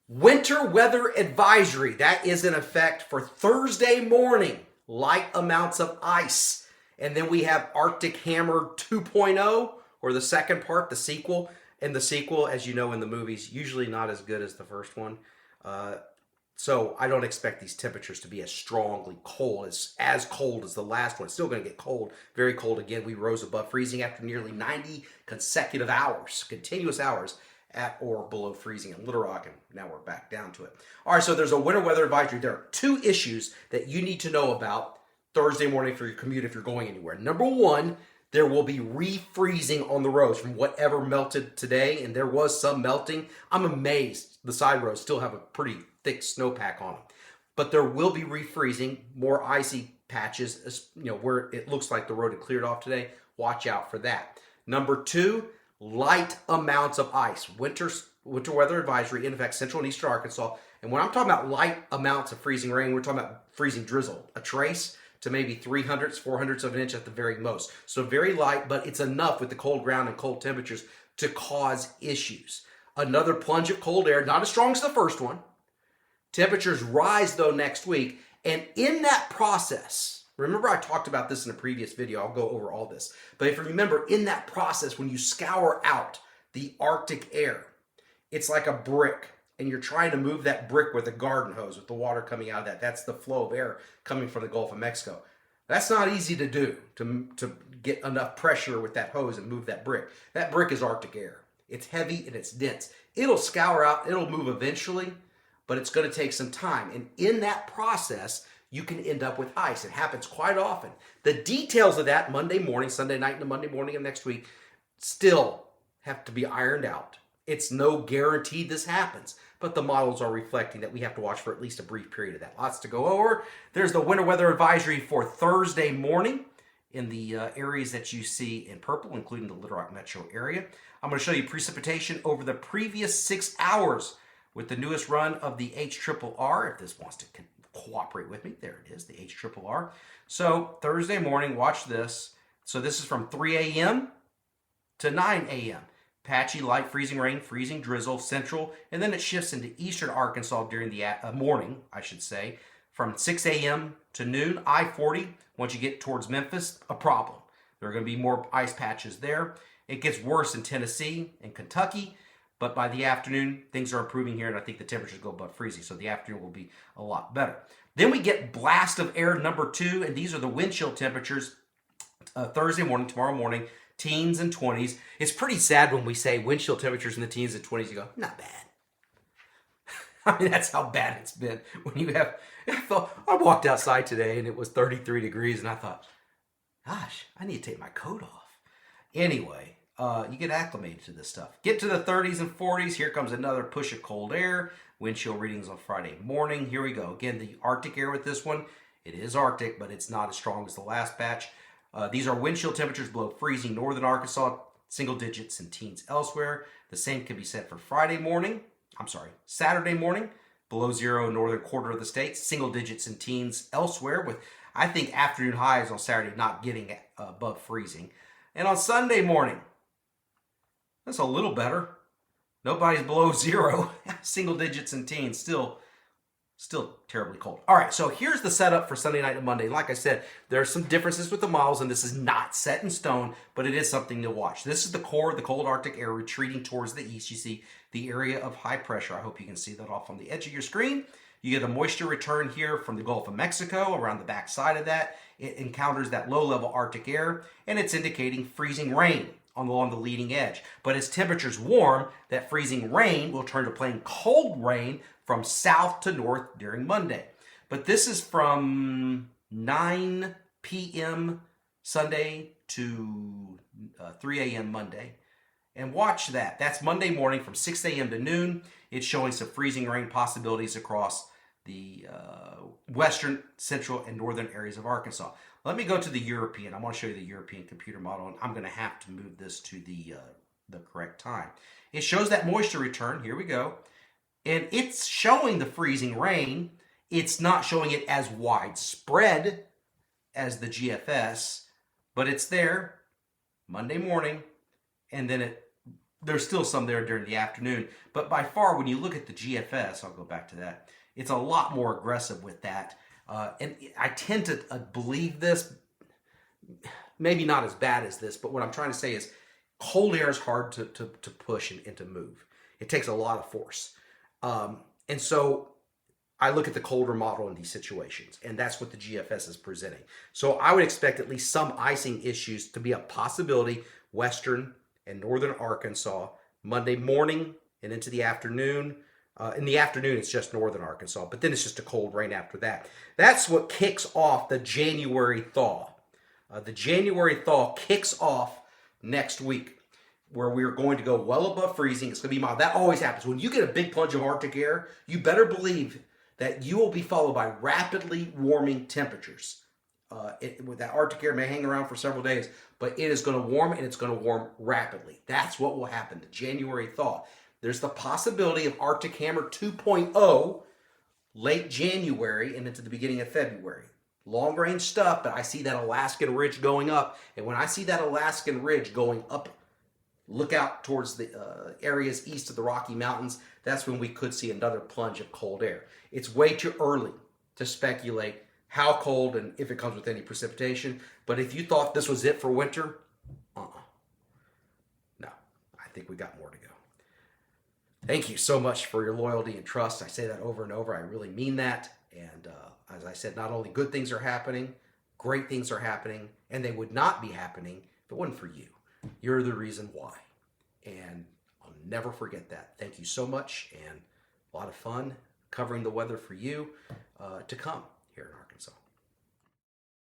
Winter weather advisory. That is in effect for Thursday morning. Light amounts of ice. And then we have Arctic Hammer 2.0, or the second part, the sequel. And the sequel, as you know in the movies, usually not as good as the first one. So I don't expect these temperatures to be as strongly cold, as cold as the last one. It's still going to get cold, very cold again. We rose above freezing after nearly 90 consecutive hours, continuous hours at or below freezing in Little Rock, and now we're back down to it. All right, so there's a winter weather advisory. There are two issues that you need to know about Thursday morning for your commute if you're going anywhere. Number one, there will be refreezing on the roads from whatever melted today, and there was some melting. I'm amazed the side roads still have a pretty thick snowpack on them. But there will be refreezing, more icy patches, where it looks like the road had cleared off today. Watch out for that. Number two, light amounts of ice. Winter weather advisory in effect central and eastern Arkansas. And when I'm talking about light amounts of freezing rain, we're talking about freezing drizzle, a trace to maybe 300ths, 400ths of an inch at the very most. So very light, but it's enough with the cold ground and cold temperatures to cause issues. Another plunge of cold air, not as strong as the first one. Temperatures rise though next week. And in that process, remember I talked about this in a previous video. I'll go over all this. But if you remember, in that process, when you scour out the Arctic air, it's like a brick. And you're trying to move that brick with a garden hose with the water coming out of that. That's the flow of air coming from the Gulf of Mexico. That's not easy to do, to get enough pressure with that hose and move that brick. That brick is Arctic air. It's heavy and it's dense. It'll scour out, it'll move eventually, but it's going to take some time. And in that process, you can end up with ice. It happens quite often. The details of that Monday morning, Sunday night into Monday morning of next week still have to be ironed out. It's no guarantee this happens, but the models are reflecting that we have to watch for at least a brief period of that. Lots to go over. There's the winter weather advisory for Thursday morning in the areas that you see in purple, including the Little Rock metro area. I'm going to show you precipitation over the previous 6 hours with the newest run of the HRRR, if this wants to cooperate with me. There it is, the HRRR. So Thursday morning, watch this. So this is from 3 a.m. to 9 a.m. Patchy, light freezing rain, freezing drizzle, central, and then it shifts into eastern Arkansas during the morning, I should say, from 6 a.m. to noon. I-40, once you get towards Memphis, a problem. There are going to be more ice patches there. It gets worse in Tennessee and Kentucky, but by the afternoon, things are improving here, and I think the temperatures go above freezing, so the afternoon will be a lot better. Then we get blast of air number 2, and these are the wind chill temperatures Thursday morning, tomorrow morning, teens and 20s. It's pretty sad when we say wind chill temperatures in the teens and 20s. You go, not bad. I mean, that's how bad it's been. When you have, I walked outside today and it was 33 degrees and I thought, gosh, I need to take my coat off. Anyway, you get acclimated to this stuff. Get to the 30s and 40s. Here comes another push of cold air. Wind chill readings on Friday morning. Here we go. Again, the Arctic air with this one. It is Arctic, but it's not as strong as the last batch. These are wind chill temperatures below freezing northern Arkansas, single digits and teens elsewhere. The same can be said for Saturday morning, below zero northern quarter of the state, single digits and teens elsewhere, with, I think, afternoon highs on Saturday not getting above freezing. And on Sunday morning, that's a little better. Nobody's below zero, single digits and teens, still terribly cold. All right, so here's the setup for Sunday night and Monday. Like I said, there are some differences with the models, and this is not set in stone, but it is something to watch. This is the core of the cold Arctic air retreating towards the east. You see the area of high pressure. I hope you can see that off on the edge of your screen. You get a moisture return here from the Gulf of Mexico. Around the back side of that, it encounters that low-level Arctic air, and it's indicating freezing rain along the leading edge. But as temperatures warm, that freezing rain will turn to plain cold rain from south to north during Monday. But this is from 9 p.m. Sunday to 3 a.m. Monday. And watch that. That's Monday morning from 6 a.m. to noon. It's showing some freezing rain possibilities across the western, central, and northern areas of Arkansas. Let me go to the European. I want to show you the European computer model, and I'm going to have to move this to the correct time. It shows that moisture return. Here we go. And it's showing the freezing rain. It's not showing it as widespread as the GFS, but it's there Monday morning, and then it there's still some there during the afternoon. But by far, when you look at the GFS, I'll go back to that, it's a lot more aggressive with that. And I tend to believe this, maybe not as bad as this, but what I'm trying to say is cold air is hard to push and to move. It takes a lot of force. And so I look at the colder model in these situations, and that's what the GFS is presenting. So I would expect at least some icing issues to be a possibility western and northern Arkansas Monday morning and into the afternoon. In the afternoon, it's just northern Arkansas, but then it's just a cold rain after that. That's what kicks off the January thaw. The January thaw kicks off next week, where we're going to go well above freezing. It's going to be mild. That always happens. When you get a big plunge of Arctic air, you better believe that you will be followed by rapidly warming temperatures. That Arctic air may hang around for several days, but it is going to warm, and it's going to warm rapidly. That's what will happen, the January thaw. There's the possibility of Arctic Hammer 2.0 late January and into the beginning of February. Long range stuff, but I see that Alaskan ridge going up. And when I see that Alaskan ridge going up, look out towards the areas east of the Rocky Mountains, that's when we could see another plunge of cold air. It's way too early to speculate how cold and if it comes with any precipitation. But if you thought this was it for winter, no, I think we got more to go. Thank you so much for your loyalty and trust. I say that over and over. I really mean that. And as I said, not only good things are happening, great things are happening, and they would not be happening if it wasn't for you. You're the reason why. And I'll never forget that. Thank you so much, and a lot of fun covering the weather for you to come here in Arkansas.